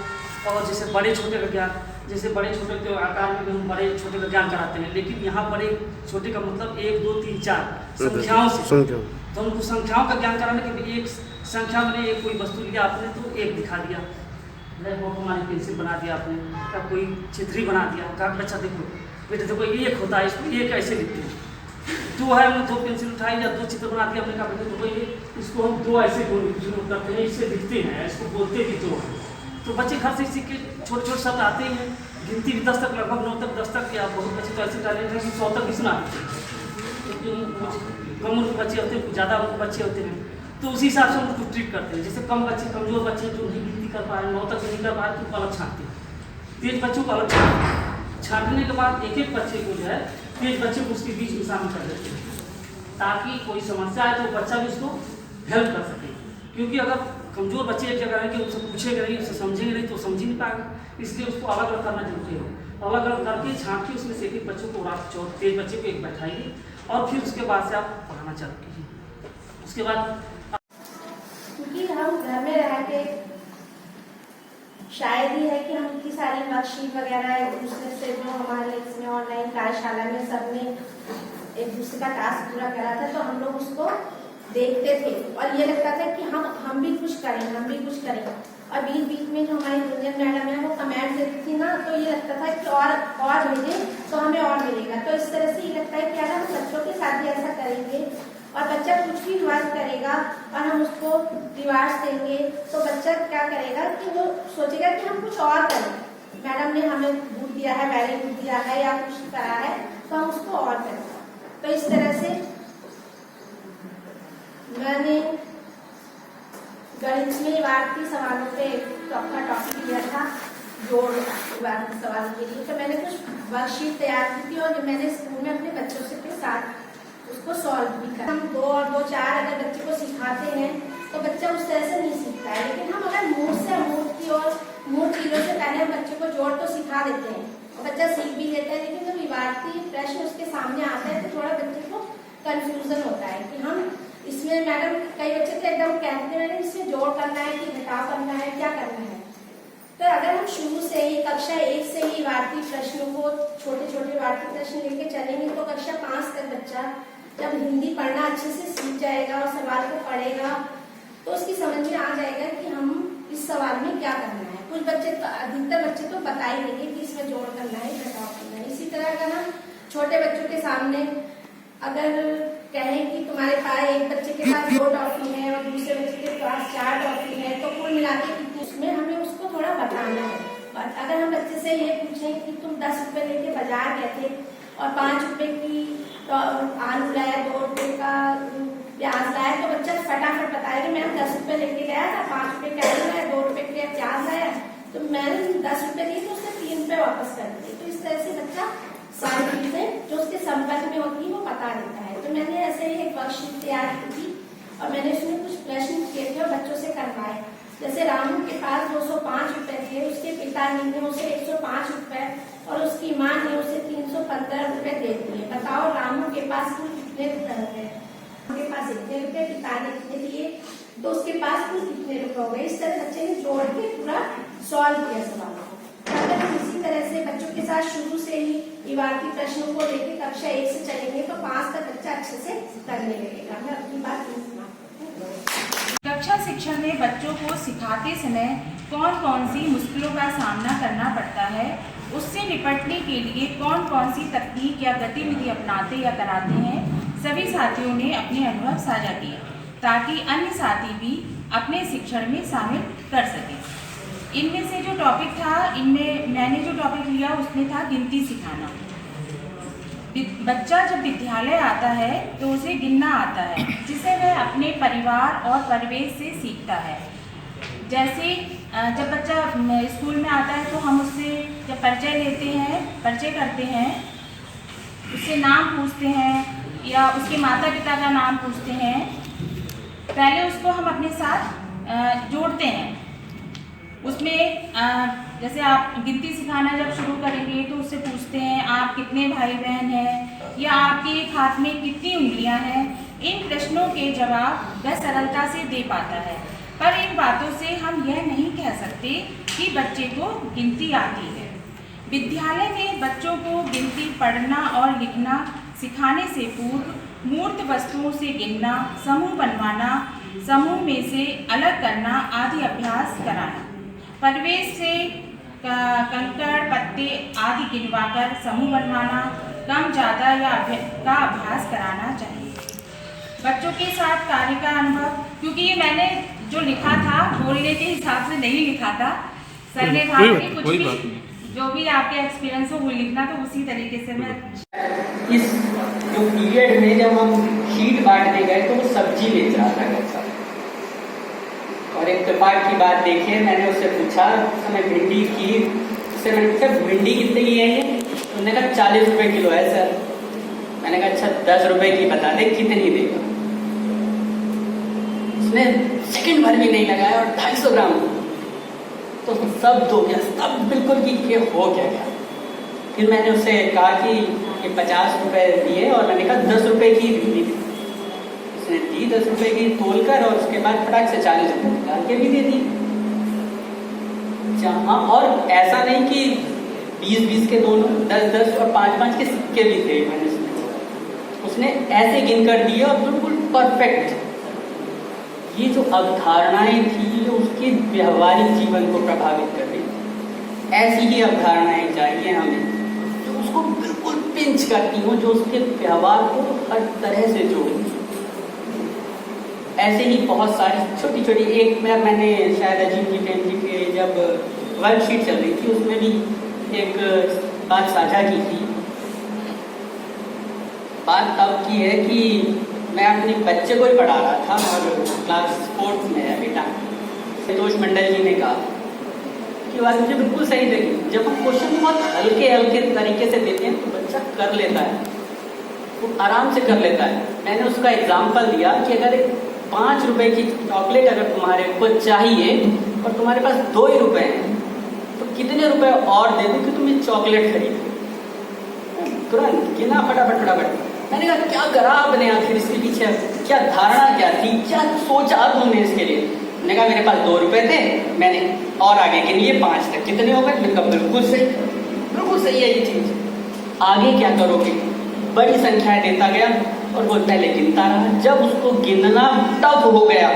Speaker 6: और जैसे बड़े छोटे का ज्ञान, जैसे बड़े छोटे के आकार में भी हम बड़े छोटे का ज्ञान कराते हैं, लेकिन यहाँ बड़े छोटे का मतलब 1 2 3 4 संख्याओं से, तो उनको संख्याओं का ज्ञान कराने के लिए एक संख्या में एक कोई वस्तु लिया आपने तो 1 दिखा दिया, हमारी पेंसिल बना दिया आपने, या कोई चित्री बना दिया, कहा बच्चा देखो बेटे देखो 1 होता है, इसको 1 ऐसे लिखते हैं। 2 है हमने 2 पेंसिल उठाई या 2 चित्र बना दिया, हमने कहा बेटे देखो ये इसको हम 2 ऐसे करते हैं, इससे लिखते हैं, इसको बोलते भी 2 है। तो बच्चे घर से सीख के छोटे छोटे शब्द आते ही हैं। गिनती भी 10 तक, लगभग 9 तक 10 तक, या बहुत बच्चे तो ऐसे टैलेंट है कि 100 तक भी सुना देते हैं। कम उम्र के बच्चे होते हैं, ज़्यादा उम्र के बच्चे होते हैं, तो उसी हिसाब से उनको ट्रीट करते हैं। जैसे कम बच्चे, कमजोर बच्चे जो नहीं गिनती कर पा रहे, 9 तक नहीं कर पा रहे, तो अलग छांटते हैं। तेज बच्चों को अलग छांटते हैं। छांटने के बाद एक बच्चे को जो है तेज बच्चे को उसके बीच में शामिल कर देते हैं ताकि कोई समस्या आए तो बच्चा भी उसको हेल्प कर सके। क्योंकि अगर कमजोर बच्चे एक जगह रहेंगे, उससे पूछेंगे नहीं, उससे समझेंगे नहीं तो समझ ही नहीं पाएगा। इसलिए उसको अलग अलग करना जरूरी है। अलग अलग करके छांट के उसमें से एक बच्चों को आप तेज बच्चे को एक बैठाइए और फिर उसके बाद से आप पढ़ाना चालू कीजिए। उसके बाद
Speaker 7: क्योंकि हम घर में रह के शायद ही है कि हम इतनी सारी वर्कशीट वगैरह एक दूसरे से जो हमारे इसमें ऑनलाइन कार्यशाला में सबने एक दूसरे का टास्क पूरा करा था, तो हम लोग उसको देखते थे और ये लगता था कि हम भी कुछ करें। और बीच बीच में जो हमारी गुंजन मैडम है वो कमेंट देती थी ना, तो ये लगता था कि और भेजें तो हमें और मिलेगा। तो इस तरह से ये लगता है कि अगर हम बच्चों के साथ भी ऐसा करेंगे और बच्चा कुछ भी वर्क करेगा और हम उसको रिवार्ड्स देंगे, तो बच्चा क्या करेगा कि वो सोचेगा कि हम कुछ और करें। मैडम ने हमें गुड दिया है, वेरी गुड दिया है या कुछ करा है, तो हम उसको और करें। तो इस तरह से मैंने गणित में वार्ती सवालों पे अपना टॉपिक लिया था, जोड़ वार्ती सवाल के लिए। तो मैंने कुछ वर्कशीट तैयार की थी और मैंने स्कूल में अपने बच्चों से के साथ उसको सॉल्व भी करा। हम 2 और 2 4 अगर बच्चे को सिखाते हैं तो बच्चा उस तरह से नहीं सीखता है, लेकिन हम अगर मूल चीजों से पहले हम बच्चे को जोड़ तो सिखा देते हैं और बच्चा सीख भी लेता है। लेकिन जब विवादी प्रश्न उसके सामने आता है तो थोड़ा बच्चे को कंफ्यूजन होता है कि हम इसमें, मैडम कई बच्चे तो एकदम कहते हैं इसमें जोड़ करना है कि घटाव करना है, क्या करना है। तो अगर हम शुरू से ही कक्षा 1 से ही वार्ती प्रश्नों को, छोटे छोटे वार्ती प्रश्न लेके चलेंगे, तो कक्षा 5 तक बच्चा जब हिंदी पढ़ना अच्छे से सीख जाएगा और सवाल को पढ़ेगा तो उसकी समझ में आ जाएगा कि हम इस सवाल में क्या करना है। कुछ बच्चे तो, अधिकतर बच्चे तो बता ही देंगे कि इसमें जोड़ करना है, घटाव करना है। इसी तरह अगर हम छोटे बच्चों के सामने अगर कहें कि तुम्हारे पास एक बच्चे के पास 2 टॉफी है और दूसरे बच्चे के पास 4 टॉफी है, तो कुल मिलाकर उसमें हमें उसको थोड़ा बताना है। और अगर हम बच्चे से ये पूछें कि तुम 10 रुपए लेके बाजार गए थे और 5 रुपए की आलू लाया, 2 रुपए का प्याज लाया, तो बच्चा फटाफट बताएगा मैंने 10 रुपए लेके गया था, 5 रुपए के आलू लाया, 2 रुपए के प्याज लाया, तो मैंने 10 रुपए दिए तो उसने 3 रुपए वापस कर दिए। तो इस तरह से बच्चा सारी चीजें जो उसके संपर्क में होती है वो बता देता है। तो मैंने ऐसे ही एक वर्कशीट तैयार की थी और मैंने उसमें कुछ प्रश्न किए थे और बच्चों से करवाए। जैसे रामू के पास 205 रुपए थे, उसके पिताजी ने उसे 105 रुपए और उसकी माँ ने उसे 315 रुपए दे दिए। बताओ रामू के पास कुल कितने रुपए है? उनके पास इतने रुपए बिताने के लिए, तो उसके पास कुल कितने रुपए हो गए? इस तरह बच्चे ने जोड़ के पूरा सॉल्व किया सवाल को। अगर हम इसी तरह से बच्चों के साथ शुरू से ही इबारती प्रश्नों को लेकर कक्षा 1 से चलेंगे तो 5 तक बच्चा अच्छे से करने लगेगा। मैं अपनी बात नहीं सुना।
Speaker 3: कक्षा शिक्षा में बच्चों को सिखाते समय कौन कौन सी मुश्किलों का सामना करना पड़ता है, उससे निपटने के लिए कौन कौन सी तकनीक या गतिविधि अपनाते या कराते हैं, सभी साथियों ने अपने अनुभव साझा किए ताकि अन्य साथी भी अपने शिक्षण में शामिल कर सकें। इनमें से जो टॉपिक था, इनमें मैंने जो टॉपिक लिया उसमें था गिनती सिखाना। बच्चा जब विद्यालय आता है तो उसे गिनना आता है, जिसे वह अपने परिवार और परिवेश से सीखता है। जैसे जब बच्चा स्कूल में आता है तो हम उससे जब परिचय लेते हैं, परिचय करते हैं, उससे नाम पूछते हैं या उसके माता पिता का नाम पूछते हैं। पहले उसको हम अपने साथ जोड़ते हैं। उसमें जैसे आप गिनती सिखाना जब शुरू करेंगे तो उससे पूछते हैं आप कितने भाई बहन हैं या आपके एक हाथ में कितनी उंगलियां हैं। इन प्रश्नों के जवाब वह सरलता से दे पाता है, पर इन बातों से हम यह नहीं कह सकते कि बच्चे को गिनती आती है। विद्यालय में बच्चों को गिनती पढ़ना और लिखना सिखाने से पूर्व मूर्त वस्तुओं से गिनना, समूह बनवाना, समूह में से अलग करना आदि अभ्यास कराना, परिवेश से कंकड़ पत्ते आदि गिनवाकर समूह बनवाना, कम ज़्यादा का अभ्यास कराना चाहिए। बच्चों के साथ कार्य का अनुभव, क्योंकि ये मैंने जो लिखा था बोलने के हिसाब से नहीं लिखा था, सर ने कहा कि कुछ भी जो भी आपके एक्सपीरियंस हो वो लिखना, तो उसी तरीके से मैं
Speaker 8: इस जो पीरियड में जब हम शीट बांटने गए तो वो सब्जी बेच रहा था घर साथ। और एक इत्तेफाक की बात देखिए, मैंने उससे पूछा समय भिंडी की, उससे मैंने पूछा भिंडी कितने की है ये? उन्होंने कहा 40 रुपए किलो है सर। मैंने कहा अच्छा 10 रुपए की बता दे कितनी देगा। उसने सेकंड भर भी नहीं लगाया और 250 ग्राम, तो सब दो गया, सब बिल्कुल कि ये हो क्या गया। फिर मैंने उससे कहा कि ये 50 रुपए दिए और मैंने कहा 10 रुपए की भिंडी दी। उसने दी 10 रुपए की तोल कर और उसके बाद फटाक से 40 रुपए निकाल के भी दे दी। जहाँ और ऐसा नहीं कि 20-20 के दोनों, 10-10 और 5-5 के सिक्के भी थे। मैंने उसने ऐसे गिन कर दिए और बिल्कुल परफेक्ट। ये जो अवधारणाएं थी उसके व्यवहारिक जीवन को प्रभावित कर रही थी। ऐसी ही अवधारणाएं चाहिए हमें जो उसको बिल्कुल पिंच करती हो, जो उसके व्यवहार को हर तरह से जोड़ती। ऐसे ही बहुत सारी छोटी छोटी, एक मैंने शायद अजीब जी प्रेम जी के जब वर्कशीट चल रही थी उसमें भी एक बात साझा की थी। बात तब की है कि मैं अपने बच्चे को ही पढ़ा रहा था और क्लास 4th में है बेटा। संतोष मंडल जी ने कहा कि बात मुझे बिल्कुल सही लगी। जब हम क्वेश्चन बहुत हल्के हल्के तरीके से देते हैं तो बच्चा कर लेता है, वो आराम से कर लेता है। मैंने उसका एग्जाम्पल दिया कि अगर 5 रुपए की चॉकलेट अगर तुम्हारे को चाहिए और तुम्हारे पास 2 ही रुपए हैं तो कितने रुपए और दे दूँ कि तुम्हें चॉकलेट खरीदो? तुरंत गिना फटाफट। मैंने कहा क्या करा आपने आखिर, इसके पीछे क्या धारणा क्या थी, क्या सोचा तुमने इसके लिए? मैंने कहा मेरे पास 2 रुपए थे, मैंने और आगे गिन लिए 5 तक, कितने हो गए? मैंने कहा बिल्कुल सही है ये चीज। आगे क्या करोगे? बड़ी संख्याएं देता गया और वो पहले गिनता रहा। जब उसको गिनना टफ हो गया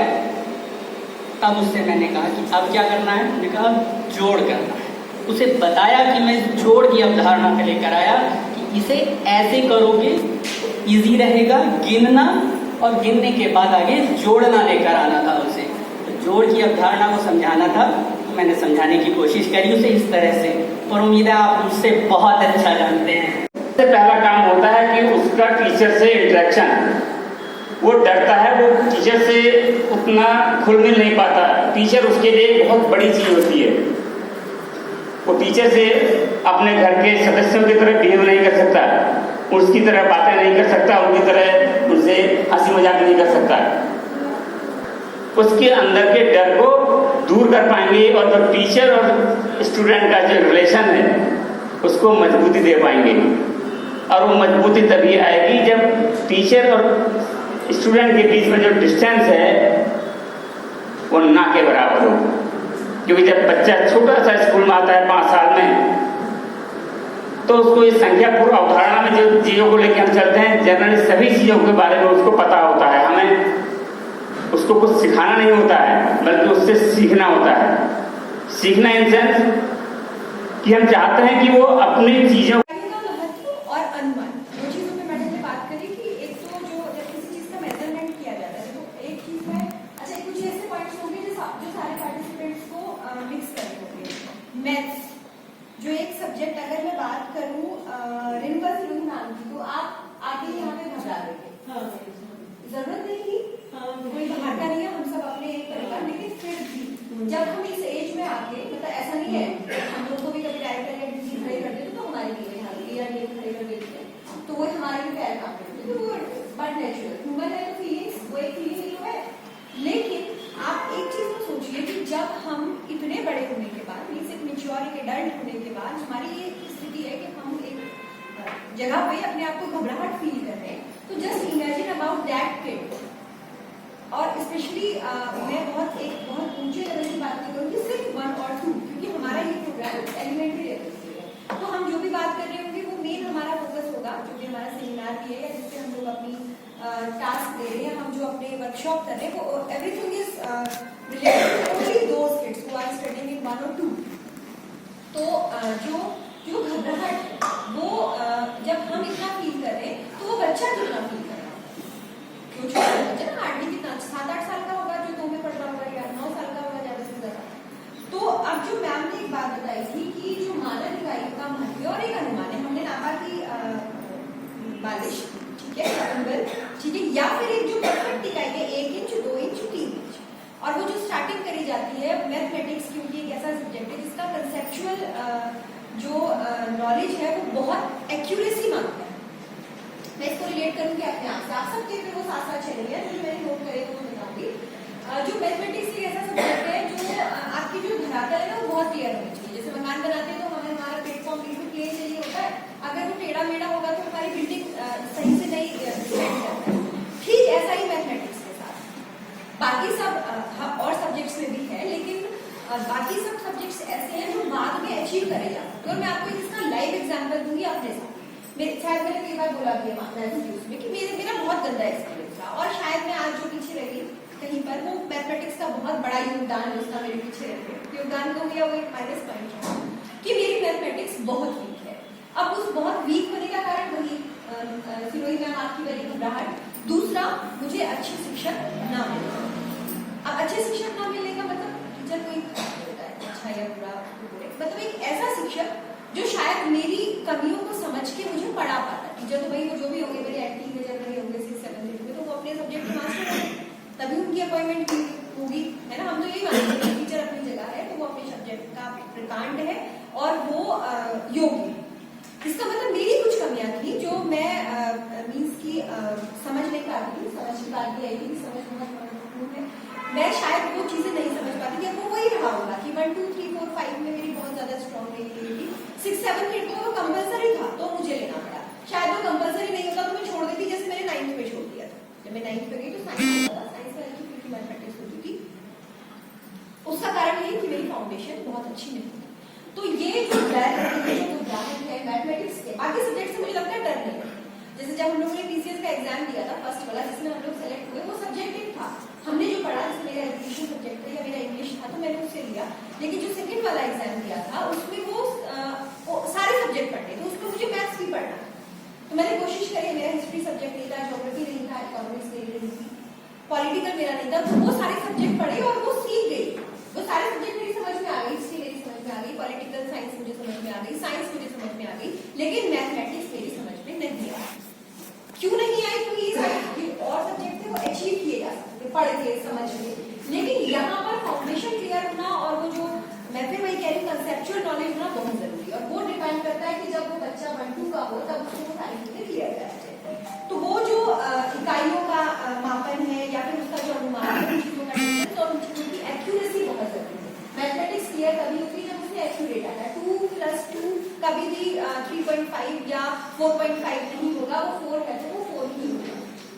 Speaker 8: तब उससे मैंने कहा कि अब क्या करना है? मैंने कहा जोड़ करना है। उसे बताया कि मैं जोड़ की अवधारणा पे लेकर आया कि इसे ऐसे करोगे तो ईजी रहेगा गिनना, और गिनने के बाद आगे जोड़ना लेकर आना था उसे। तो जोड़ की अवधारणा को समझाना था, तो मैंने समझाने की कोशिश करी उसे इस तरह से, और उम्मीद है आप मुझसे बहुत अच्छा जानते हैं।
Speaker 9: सबसे पहला काम होता है कि उसका टीचर से इंटरेक्शन। वो डरता है, वो टीचर से उतना खुल मिल नहीं पाता। टीचर उसके लिए बहुत बड़ी चीज होती है। वो टीचर से अपने घर के सदस्यों की तरह बिहेव नहीं कर सकता, उसकी तरह बातें नहीं कर सकता, उनकी तरह उनसे हंसी मजाक नहीं कर सकता। उसके अंदर के डर को दूर कर पाएंगे और जो टीचर और स्टूडेंट का जो रिलेशन है उसको मजबूती दे पाएंगे। और वो मजबूती तभी आएगी जब टीचर और स्टूडेंट के बीच में जो डिस्टेंस है वो ना के बराबर हो। क्योंकि जब बच्चा छोटा सा स्कूल में आता है 5 साल में, तो उसको इस संख्या पूर्व अवधारणा में जो चीज़ों को लेकर हम चलते हैं, जनरली सभी चीज़ों के बारे में उसको पता होता है। हमें उसको कुछ सिखाना नहीं होता है, बल्कि उससे सीखना होता है। सीखना इन सेंस कि हम चाहते हैं कि वो अपनी चीज़ों
Speaker 7: महत्व और अनुमान, दो चीजों पे मैडम ने बात करी कि एक तो जो जब किसी चीज का मेजरमेंट किया जाता है तो एक चीज है, अच्छा कुछ ऐसे पॉइंट्स होंगे जो सारे पार्टिसिपेंट्स को मिक्स करने होंगे। मैथ्स जो एक सब्जेक्ट, अगर मैं बात करूं रिंपल फिल्म नाम की, तो आप आगे यहाँ पे घबरा देंगे, जरूरत नहीं थी, कोई बाहर का नहीं है, हम सब अपने एक परिवार, लेकिन फिर भी जब हम इस एज में आके, मतलब ऐसा नहीं है हम लोग को भी कभी डायरेक्टर या डीसी खड़े कर देते तो हमारी टीम या ये खड़े कर देते हैं, तो वो हमारे भी पैर कांप रहे थे, तो वो बट नेचुरल ह्यूमन है, तो फीलिंग्स वो एक फीलिंग तो है। लेकिन आप एक चीज को सोचिए कि जब हम इतने बड़े होने के बाद, मीन्स एक मेच्योर एक एडल्ट होने के बाद हमारी ये स्थिति है कि हम एक जगह पे अपने आप को घबराहट फील कर रहे हैं, तो just imagine about that kid. और स्पेशली मैं बहुत ऊंचे लेवल की बात नहीं करूँगी, सिर्फ 1 और 2, क्योंकि हमारा ये प्रोग्राम एलिमेंट्री लेवल से है, तो हम जो भी बात कर रहे होंगे वो मेन हमारा फोकस होगा, जो भी हमारा सेमिनार भी है या जिससे हम लोग अपनी टास्क दे रहे हैं, हम जो अपने वर्कशॉप कर रहे हैं, वो everything is related to only those kids who are studying in 1 और 2। तो जो घबराहट वो जब हम इतना फील कर रहे हैं, तो वो बच्चा कितना फील कर रहा है, जो छोटा बच्चा ना हार्डली कितना 7-8 साल का होगा, जो 2 में पढ़ रहा होगा, या 9 साल का होगा ज्यादा से ज्यादा। तो अब जो मैम ने एक बात बताई थी कि जो मानव इकाइयों का महत्व और एक अनुमान है, हमने नापा की बालिश, ठीक है, अंगल, ठीक है, या फिर एक जो परफेक्ट इकाई है 1 इंच, 2 इंच, 3 इंच, और वो जो स्टार्टिंग करी जाती है मैथमेटिक्स, क्योंकि एक ऐसा सब्जेक्ट है जिसका कंसेप्चुअल जो नॉलेज है वो बहुत एक्यूरेसी मांगता है। मैं इसको रिलेट करूंगी अपने आप से, आप सबके पे वो साथ साथ चलेंगे, जो मैंने नोट करे वो बताऊंगी। जो मैथमेटिक्स एक ऐसा सब्जेक्ट है जो आपकी जो धरातल है ना वो बहुत क्लियर होनी चाहिए। जैसे मकान बनाते हैं तो हमें हमारा प्लेटफॉर्म बिल्कुल क्लियर चाहिए होता है, अगर वो टेढ़ा मेढ़ा होगा तो हमारी बिल्डिंग सही से नहीं डिपेंड करता है। ठीक ऐसा ही मैथमेटिक्स के साथ बाकी सब और सब्जेक्ट्स में भी है, लेकिन बाकी सब सब्जेक्ट्स ऐसे हैं जो बाद में अचीव करे जा सकते हैं। और मैं आपको इसका लाइव एग्जांपल दूंगी अपने साथ। शायद मैंने कई बार बोला भी है कि मेरा बहुत गंदा एक्सपीरियंस था, और शायद मैं आज जो पीछे रही कहीं पर, वो मैथमेटिक्स का बहुत बड़ा योगदान है उसका मेरे पीछे रहते योगदान कहूँ या वो एक माइनस पॉइंट है कि मेरी मैथमेटिक्स बहुत वीक है। अब उस बहुत वीक होने का कारण वही सिरोही मैम आपकी वाली घबराहट, दूसरा मुझे अच्छे शिक्षक ना मिले। अब अच्छे शिक्षक ना मिलने का मतलब टीचर कोई होता है अच्छा या बुरा, मतलब एक ऐसा शिक्षक जो शायद मेरी कमियों को समझ के मुझे पढ़ा पाता है। टीचर तो भाई वो जो भी होंगे मेरे 8th में जब रहे होंगे 6th 7th में, तो वो अपने सब्जेक्ट के मास्टर होंगे, तभी उनकी अपॉइंटमेंट होगी, है ना। हम तो यही मानते हैं टीचर अपनी जगह है तो वो अपने सब्जेक्ट का प्रकांड है और वो योग्य है। इसका मतलब मेरी कुछ कमियां थी जो मैं मीन्स की समझ नहीं पाती थी। समझ की बात भी आई थी, समझ बहुत महत्वपूर्ण है। मैं शायद वो चीजें नहीं समझ पाती थी। वो वही रहा होगा कि 1 2 3 4 5 में मेरी बहुत ज्यादा स्ट्रॉन्ग नहीं थी। 6 7 8 में वो कंपलसरी था तो मुझे लेना पड़ा। शायद वो कंपलसरी नहीं होता तो मैं छोड़ देती, जैसे मैंने 9th में छोड़ दिया था। जब मैं 9th में गई तो साइंस में हल्की फुल्की मैथमेटिक्स होती थी। उसका कारण ये कि मेरी फाउंडेशन बहुत अच्छी नहीं थी। तो ये जो डर है मैथमेटिक्स के, बाकी सब्जेक्ट से मुझे लगता है डर नहीं है। जैसे जब हम लोगों ने पीसीएस का एग्जाम दिया था फर्स्ट वाला, जिसमें हम लोग सेलेक्ट हुए, वो सब्जेक्ट एक था। हमने जो पढ़ा, जैसे मेरा एजुकेशन सब्जेक्ट था या मेरा इंग्लिश था तो मैंने उससे लिया। लेकिन जो सेकंड वाला एग्जाम दिया था उसमें वो सारे सब्जेक्ट पढ़ने थे, उसमें मुझे मैथ्स भी पढ़ना था। तो मैंने कोशिश करी, मेरा हिस्ट्री सब्जेक्ट नहीं था, ज्योग्राफी नहीं था, इकोनॉमिक्स नहीं थी, पॉलिटिकल मेरा नहीं था, तो वो सारे सब्जेक्ट पढ़े और वो सीख गई। वो सारे सब्जेक्ट मेरी समझ में आ गई, हिस्ट्री मेरी समझ में आ गई, पॉलिटिकल साइंस मुझे समझ में आ गई, साइंस मुझे समझ में आ गई, लेकिन मैथमेटिक्स मेरी समझ में नहीं आई। क्यों नहीं आई? क्योंकि और सब्जेक्ट थे वो अचीव किए जा सकते, पढ़ के समझ के, लेकिन यहाँ पर फाउंडेशन क्लियर होना और वो जो मैं फिर वही कह रही हूँ कंसेप्चुअल नॉलेज होना बहुत जरूरी है। और वो डिपेंड करता है कि जब वो बच्चा 1 2 का हो तब उसको सारी चीजें क्लियर कराए। तो वो जो इकाइयों का मापन है या फिर उसका जो अनुमान है, उन चीजों का डिफरेंस और उन चीजों की एक्यूरेसी बहुत जरूरी है। मैथमेटिक्स क्लियर तभी होती है जब उसमें एक्यूरेट आता है। 2 + 2 का कभी भी 3.5 या 4.5 नहीं होगा, वो 4 है तो वो 4 ही होगा।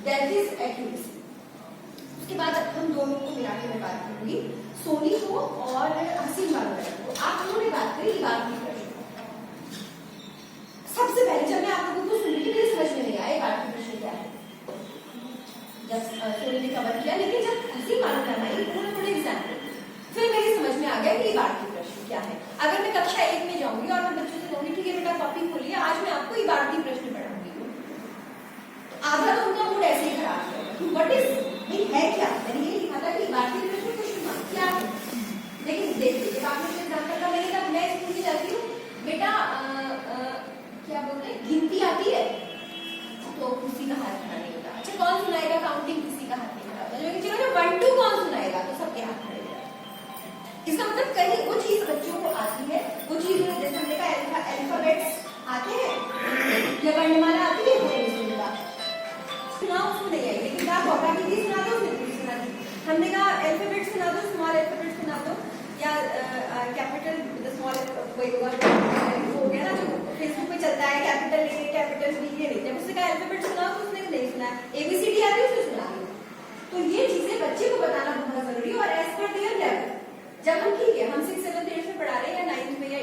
Speaker 7: That is accuracy. उसके बाद हम दोनों को मिला के मैं बात करूंगी, सोनी को और हसीन बाबू को। आप दोनों ने बात करी इबादती प्रश्न। सबसे पहले जब मैं आप लोगों को सुन रही थी, मेरी समझ में नहीं आया इबादती प्रश्न क्या है, जब सोनी ने कवर किया। लेकिन जब हसीन बाबू करना आई उन्होंने थोड़े एग्जाम्पल, फिर मेरी समझ में आ गया कि इबादती प्रश्न क्या है। अगर मैं कक्षा 1 में जाऊंगी और मैं बच्चों से कहूंगी ठीक है बेटा कॉपी खोलिए, आज मैं आपको इबादती प्रश्न पढ़ाऊंगी, आधा तो उनका मूड ऐसे ही खराब है। व्हाट इज है क्या, मैंने ये लिखा था कि इबादती प्रश्न क्वेश्चन क्या है। लेकिन देखिए जब आपने एग्जाम्पल का, मैंने कहा मैं स्कूल में जाती हूँ बेटा क्या बोलते हैं गिनती आती है, तो किसी का हाथ खड़ा नहीं होता। अच्छा कौन सुनाएगा काउंटिंग, किसी का हाथ नहीं खड़ा होता। लेकिन चलो 1 2 कौन सुनाएगा, तो सबके हाथ खड़े होते। इसका मतलब कहीं वो चीज बच्चों को आती है, वो चीज जैसे हमने कहा अल्फाबेट्स आते हैं या वर्णमाला आती है, वो नहीं सुनता सुना उसको नहीं आई। लेकिन कहा कोबरा की चीज सुना दो, उसने पूरी सुना दी। हमने कहा अल्फाबेट सुना दो, स्मॉल अल्फाबेट सुना दो, या कैपिटल विद स्मॉल कोई हो गया ना जो फेसबुक पे चलता है, कैपिटल ए कैपिटल बी, ये नहीं। जब उसने कहा अल्फाबेट सुना तो उसने नहीं सुना, एबीसीडी आती है उसने सुना दी। तो ये चीजें बच्चे को बताना बहुत जरूरी है। और एज पर देयर लेवल, जब हम ठीक है हम 6th 7th 8th में पढ़ा रहे हैं या 9th में या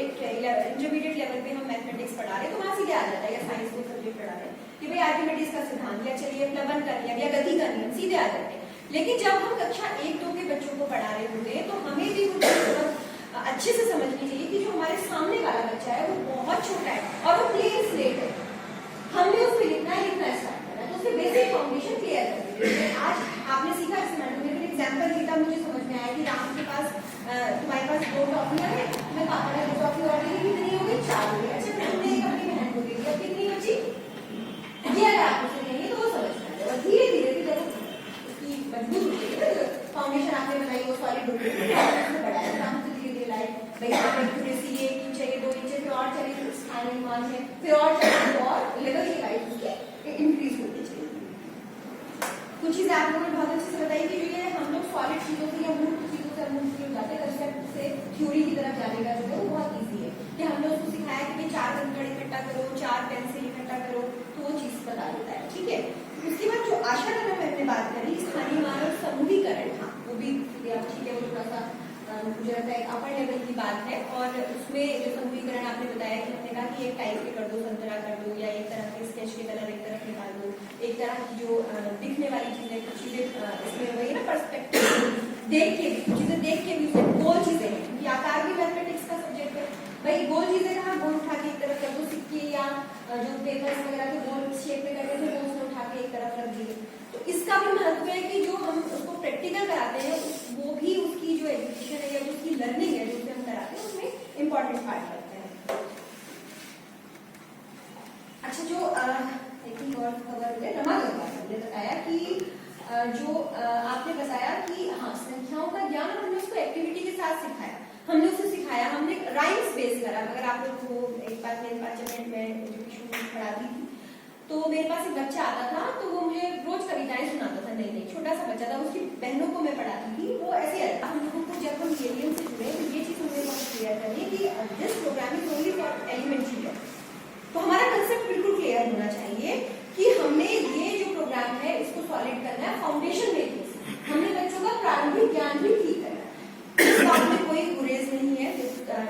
Speaker 7: इंटरमीडिएट लेवल पे हम मैथमेटिक्स पढ़ा रहे हैं, तो वहां सीधे आ जाता है, या साइंस को सब्जेक्ट पढ़ा रहे हैं कि भाई आर्किमिडीज का सिद्धांत, या चलिए प्लवन का नियम या गति का नियम, सीधे आ जाते हैं। लेकिन जब हम कक्षा 1-2 के बच्चों को पढ़ा रहे होते हैं तो हमें भी वो चीज अच्छे से समझनी चाहिए कि जो हमारे सामने वाला बच्चा है वो बहुत छोटा है और वो प्लेन स्लेट है, हमने उसमें लिखना स्टार्ट करना है, तो उसके बेसिक फाउंडेशन क्लियर करनी है। आज आपने सीखा, जैसे मैंने फिर एग्जाम्पल दिया, मुझे समझ में आया कि राम के पास तुम्हारे पास 2 टॉफियां है, मैं पापा ने 2 टॉफी और ली, कितनी हो गई 4 हो गई। अच्छा हमने एक अपनी बहन को दे दिया, कितनी बची, ये अगर आप मुझसे कहेंगे तो वो समझ पाएंगे। और धीरे धीरे जब उसकी मजबूत हो गई ना, फाउंडेशन आपने बनाई वो सॉलिड हो गई, बढ़ाया राम से धीरे धीरे लाइट भाई एक्यूरेसी 1 इंच चाहिए, 2 इंच, फिर और चलिए स्थानीय मान है, फिर और चलिए और लेवल की लाइट उसकी इंक्रीज होती चाहिए। कुछ चीजें आप लोगों ने बहुत अच्छे से बताई कि जो ये हम लोग सॉलिड चीजों से या मूर्त चीजों से मूर्त हो जाते हैं, कंसेप्ट से थ्योरी की तरफ जाने का जो है वो बहुत ईजी है। कि हमने उसको सिखाया कि भाई 4 कंकड़ इकट्ठा करो, 4 पेंसिल इकट्ठा करो, तो वो चीज बता देता है। ठीक है, उसके बाद जो आशा नगर में हमने बात करी स्थानीय मान और समूहीकरण, हाँ वो भी ठीक है, वो थोड़ा सा मुझे लगता है अपर लेवल की बात है। और उसमें जो समूहीकरण आपने बताया कि हमने कहा कि एक टाइप के कर दो, संतरा कर दो, या एक तरह के स्केच के कलर एक तरफ निकाल दो, एक तरह की जो दिखने वाली चीजें, कुछ चीजें इसमें वही ना पर्सपेक्टिव देख के भी, चीजें देख के भी उसमें गोल चीजें हैं, क्योंकि आकार भी मैथमेटिक्स का सब्जेक्ट है। भाई गोल चीजें कहाँ, गोल उठा के एक तरफ कर दो, सिक्के या जो पेपर्स वगैरह के गोल शेप में करते थे वो उसने उठा के एक तरफ रख दिए। तो इसका भी महत्व है कि जो हम उसको प्रैक्टिकल कराते हैं वो भी उसकी जो एजुकेशन है या जो उसकी लर्निंग है जो उसे हम कराते हैं उसमें इम्पोर्टेंट पार्ट करते हैं। अच्छा जो और खबर हो गया रमा ने बताया कि जो आपने बताया कि हाँ संख्याओं का ज्ञान हमने उसको एक्टिविटी के साथ सिखाया, हमने उसे सिखाया, हमने राइम्स बेस करा। अगर आप लोगों को एक बार मेरे पास जब मैं एजुकेशन पढ़ाती थी तो मेरे पास एक बच्चा आता था, तो वो मुझे रोज कविताएं सुनाता था। नहीं छोटा सा बच्चा था, उसकी बहनों को मैं पढ़ाती थी, वो ऐसे हम लोगों को जब हम एलियन से जुड़े तो ये चीज हमें बहुत क्लियर करनी है कि this programme is only for elementary है। तो हमारा कंसेप्ट बिल्कुल क्लियर होना चाहिए कि हमने ये जो प्रोग्राम है इसको सॉलिड करना है फाउंडेशन बेसिस, हमने बच्चों का प्रारंभिक ज्ञान भी ठीक करना है। इस बात में कोई गुरेज नहीं है,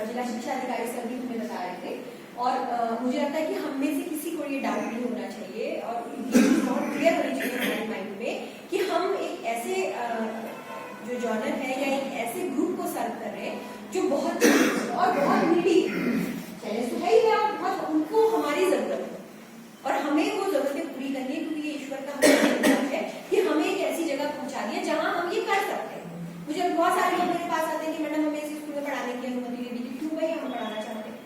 Speaker 7: जिला शिक्षा अधिकारी सर भी हमें बता रहे थे। और मुझे लगता है कि हम में से किसी को ये डाउट नहीं होना चाहिए और ये बहुत क्लियर होनी चाहिए हमारे माइंड में कि हम एक ऐसे जो जॉनर है या एक ऐसे ग्रुप को सर्व कर रहे हैं जो बहुत और बहुत नीडी चैलेंज तो है ही है और बहुत उनको हमारी जरूरत है और हमें वो जरूरतें पूरी करनी है, क्योंकि ये ईश्वर का हमें है कि हमें एक ऐसी जगह पहुंचा दिया जहां हम ये कर सकते हैं। मुझे बहुत सारे लोग मेरे पास आते हैं कि मैडम हमें इस स्कूल में पढ़ाने की अनुमति दे दी, क्यों भाई हम पढ़ाना चाहते हैं।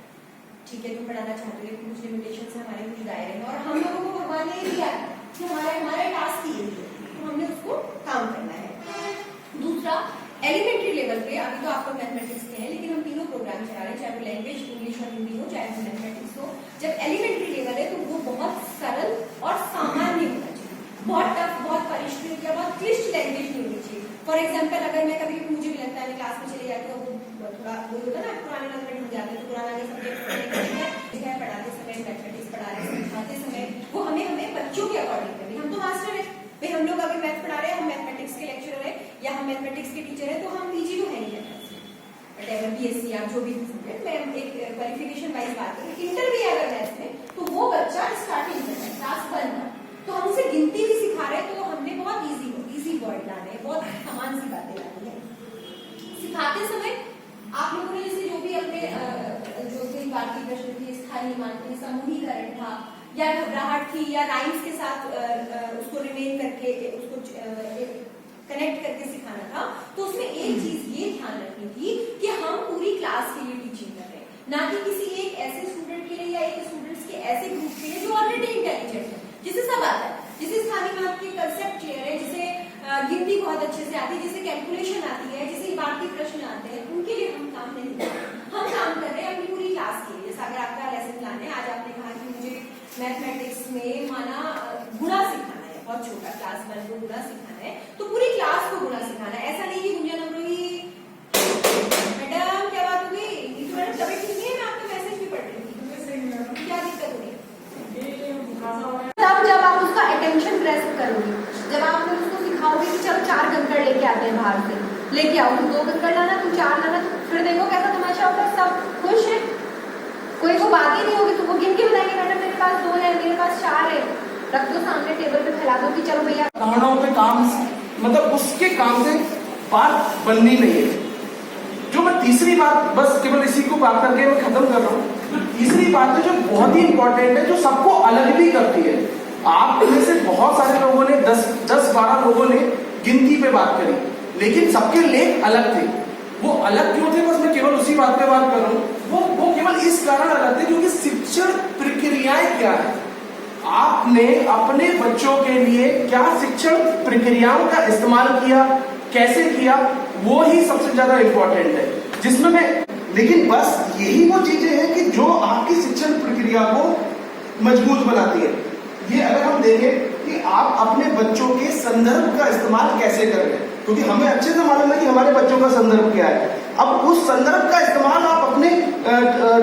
Speaker 7: ठीक है, तुम पढ़ाना चाहते हो लेकिन कुछ लिमिटेशन है, हमारे कुछ दायरे हैं और हम लोगों को भगवान ने दिया कि हमारा टास्क ही है, तो हमने उसको काम करना है। दूसरा एलिमेंट्री लेवल पे अभी तो आप लोग मैथमेटिक्स के हैं, लेकिन हम तीनों प्रोग्राम चला रहे हैं, चाहे वो लैंग्वेज इंग्लिश और हिंदी हो, चाहे वो मैथमेटिक्स हो। जब एलिमेंट्री लेवल है तो वो बहुत सरल और सामान्य होना चाहिए, बहुत टफ, बहुत परिष्कृत या बहुत क्लिष्ट लैंग्वेज नहीं होनी चाहिए। फॉर एग्जाम्पल अगर मैं कभी मुझे भी लगता है क्लास में चले जाती हूँ, वो थोड़ा वो होता है ना, पुराने नंबर हो जाते हैं, तो पुराना सब्जेक्ट मैथमेटिक्स के टीचर हैं तो हम पीजी तो है ही है, BSc आप जो भी स्टूडेंट, मैं एक क्वालिफिकेशन वाइज बात करूँ, इंटर भी अगर मैथ्स में तो वो बच्चा स्टार्टिंग में क्लास 1 में तो हम उसे गिनती भी सिखा रहे हैं, तो हमने बहुत इजी वर्ड लाने हैं, बहुत समान सी बातें लानी है। सिखाते समय आप लोगों ने जैसे जो भी अपने जो भी बात की प्रश्न थी, स्थानीय मान थी, समूहीकरण था, या घबराहट थी, या राइम्स के साथ उसको रिमेन करके उसको कनेक्ट करके सिखाना था, तो उसमें एक चीज ये ध्यान रखनी थी कि हम पूरी क्लास के लिए टीचिंग कर रहे हैं, ना कि किसी एक ऐसे स्टूडेंट के लिए या एक स्टूडेंट्स के ऐसे ग्रुप के लिए जो ऑलरेडी इंटेलिजेंट है, जिसे सब आता है, जिसे स्थानीय माप के कंसेप्ट क्लियर है, जिसे गिनती बहुत अच्छे से आती है, जिसे कैलकुलेशन आती है, जिसे इबारती प्रश्न आते हैं, उनके लिए हम काम नहीं कर रहे। हम काम कर रहे हैं अपनी पूरी क्लास के लिए। जैसे अगर आपका लेसन प्लान है, आज आपने कहा कि मुझे मैथमेटिक्स में माना गुणा सिखाना है, बहुत छोटा क्लास 1 को गुणा सिखाना है, तो पूरी क्लास को गुणा सिखाना है। ऐसा नहीं कि गुंजन अमरोही मैडम क्या बात हुई, तबियत ठीक नहीं है, मैं आपका मैसेज भी पढ़ रही थी, क्या दिक्कत हुई?
Speaker 1: तब जब आप उसका अटेंशन ग्रैस्प करोगे, जब आप लोग उसको सिखाओगे कि चलो 4 कंकड़ लेके आते हैं बाहर से, लेके आओ, तुम 2 कंकड़ लाना, तुम 4 लाना, फिर देखो कैसा तमाशा होगा, सब खुश है, कोई को बात ही नहीं होगी, तुमको गिन के बताएंगे मैडम मेरे पास 2 है, मेरे पास 4 है, रख दो सामने टेबल पे, फैला दो कि चलो भैया।
Speaker 10: धारणाओं पे काम, मतलब उसके काम से बात बननी नहीं है। जो मैं तीसरी बात, बस केवल इसी को बात करके मैं खत्म कर रहा हूँ, जो तीसरी बात है जो बहुत ही इंपॉर्टेंट है, जो सबको अलग भी करती है। आप में से बहुत सारे लोगों ने 10-12 लोगों ने गिनती पे बात करी, लेकिन सबके लेख अलग थे। वो अलग क्यों थे, बस मैं केवल उसी बात पे बात कर रहा हूँ। वो केवल इस कारण अलग थे क्योंकि शिक्षण प्रक्रियाएं क्या है, आपने अपने बच्चों के लिए क्या शिक्षण प्रक्रियाओं का इस्तेमाल किया, कैसे किया, वो ही सबसे ज्यादा इंपॉर्टेंट है, जिसमें मैं, लेकिन बस यही वो चीजें हैं कि जो आपकी शिक्षण प्रक्रिया को मजबूत बनाती है। ये अगर हम देखें कि आप अपने बच्चों के संदर्भ का इस्तेमाल कैसे कर रहे हैं, क्योंकि हमें अच्छे से मालूम है कि हमारे बच्चों का संदर्भ क्या है। अब उस संदर्भ का इस्तेमाल आप अपने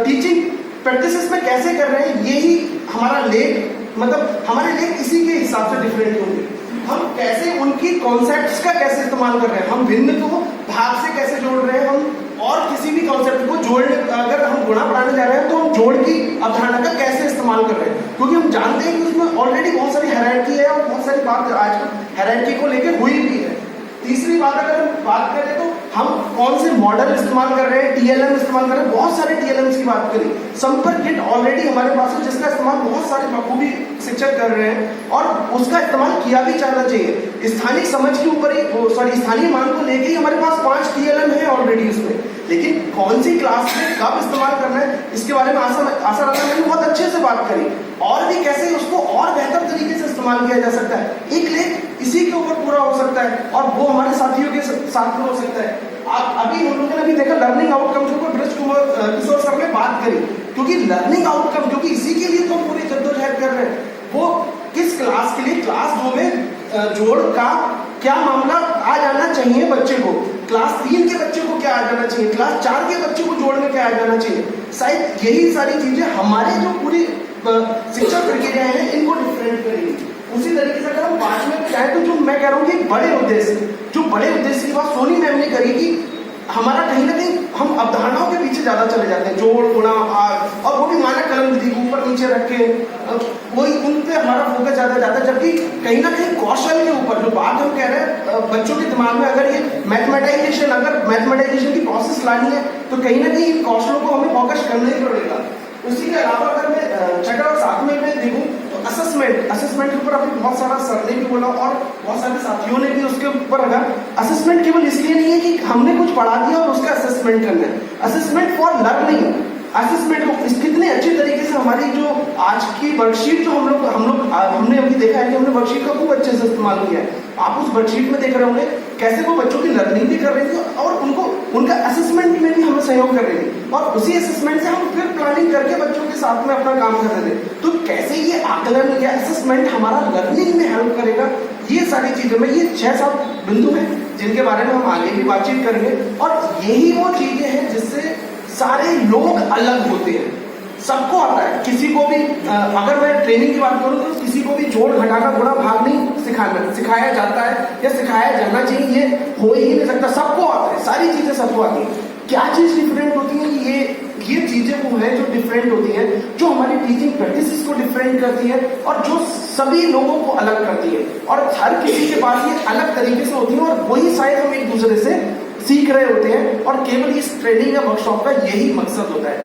Speaker 10: टीचिंग प्रैक्टिसेस में कैसे कर रहे हैं, यही हमारा लेख, मतलब हमारे लेख इसी के हिसाब से डिफरेंट होंगे। हम कैसे उनकी कॉन्सेप्ट्स का कैसे इस्तेमाल कर रहे हैं, हम भिन्न को भाग से कैसे जोड़ रहे हैं, हम और किसी भी कॉन्सेप्ट को जोड़ने, अगर हम गुणा पढ़ाने जा रहे हैं तो हम जोड़ की अवधारणा का कैसे इस्तेमाल कर रहे हैं, क्योंकि हम जानते हैं कि उसमें ऑलरेडी बहुत सारी हायरार्की है और बहुत सारी बात आजकल हायरार्की को लेकर हुई भी है। तीसरी बात अगर हम बात करें तो हम कौन से मॉडल इस्तेमाल कर रहे हैं, TLM इस्तेमाल कर रहे हैं, बहुत सारे TLMs की बात करी। संपर्क किट ऑलरेडी हमारे पास है, जिसका इस्तेमाल बहुत सारे बखूबी शिक्षक कर रहे हैं और उसका इस्तेमाल किया भी जाना चाहिए। स्थानीय समझ के ऊपर ही, स्थानीय मान को लेके ही हमारे पास 5 TLM है ऑलरेडी उसमें, लेकिन कौन सी क्लास में कब इस्तेमाल करना है, इसके बारे में आशा रखा मैंने बहुत अच्छे से बात करी, और भी कैसे उसको और बेहतर तरीके से इस्तेमाल किया जा सकता है। एक लेख इसी के ऊपर पूरा हो सकता है और वो हमारे साथियों के साथ में हो सकता है। आप अभी हम लोगों ने अभी देखा लर्निंग आउटकम के ऊपर ब्रज किशोर सर ने बात करी, क्योंकि लर्निंग आउटकम, क्योंकि इसी के लिए तो पूरी जद्दोजहद कर रहे हैं, वो किस क्लास के लिए, क्लास 2 में जोड़ का क्या मामला आ जाना चाहिए बच्चे को, क्लास 3 के बच्चे को क्या आ जाना चाहिए, क्लास 4 के बच्चे को जोड़ में क्या आ जाना चाहिए। शायद यही सारी चीजें हमारे जो पूरी शिक्षा प्रक्रियाएं हैं इनको डिफरेंट करेंगी। उसी तरीके से अगर हम 5 में जाए तो जो मैं कह रहा हूँ कि बड़े उद्देश्य की बात सोनी मैम ने करी कि हमारा कहीं ना कहीं हम अवधारणाओं के पीछे ज्यादा चले जाते हैं, जोड़ गुणा भाग, और वो भी मानक कलम विधि ऊपर नीचे रख के वही उन पे हमारा फोकस ज्यादा जाता है, जबकि कहीं ना कहीं कौशल के ऊपर जो बात हम कह रहे हैं, बच्चों के दिमाग में अगर ये मैथमेटाइजेशन की प्रोसेस लानी है तो कहीं ना कहीं इन कौशलों को हमें फोकस करना ही पड़ेगा। उसी के अलावा अगर मैं 6 और 7 में देखूँ तो असेसमेंट के ऊपर अभी बहुत सारा सर ने भी बोला और बहुत सारे साथियों ने भी उसके ऊपर रखा। असेसमेंट केवल इसलिए नहीं है कि हमने कुछ पढ़ा दिया और उसका असेसमेंट करना है, असेसमेंट फॉर लर्निंग। असेसमेंट को कितने अच्छे तरीके से हमारी जो आज की वर्कशीट जो हमने अभी देखा है कि हमने वर्कशीट का खूब अच्छे से इस्तेमाल किया है। आप उस वर्कशीट में देख रहे होंगे कैसे वो बच्चों की लर्निंग भी कर रही थी और उनका असेसमेंट में भी हमें सहयोग कर रही थी, और उसी असेसमेंट से हम फिर प्लानिंग करके बच्चों के साथ में अपना काम कर रहे थे। तो कैसे ये आकलन या असेसमेंट हमारा लर्निंग में हेल्प करेगा, ये सारी चीजों में ये 6-7 बिंदु हैं जिनके बारे में हम आगे भी बातचीत करेंगे। और यही वो चीजें हैं जिससे सारे लोग अलग होते हैं, सबको आता है, किसी को भी अगर मैं ट्रेनिंग की बात करूं तो किसी को भी जोड़ घटाना गुणा भाग नहीं सिखाया जाता है या सिखाया जाना चाहिए, ये हो ही नहीं सकता। सबको आता है, सारी चीजें सबको आती है। क्या चीज डिफरेंट होती है, ये चीजें वो है जो डिफरेंट होती है, जो हमारी टीचिंग प्रैक्टिसेस को डिफरेंट करती है और जो सभी लोगों को अलग करती है, और हर किसी के पास ये अलग तरीके से होती है, और वही शायद हम एक दूसरे से सीख रहे होते हैं। और केवल इस ट्रेनिंग या वर्कशॉप का यही मकसद होता है।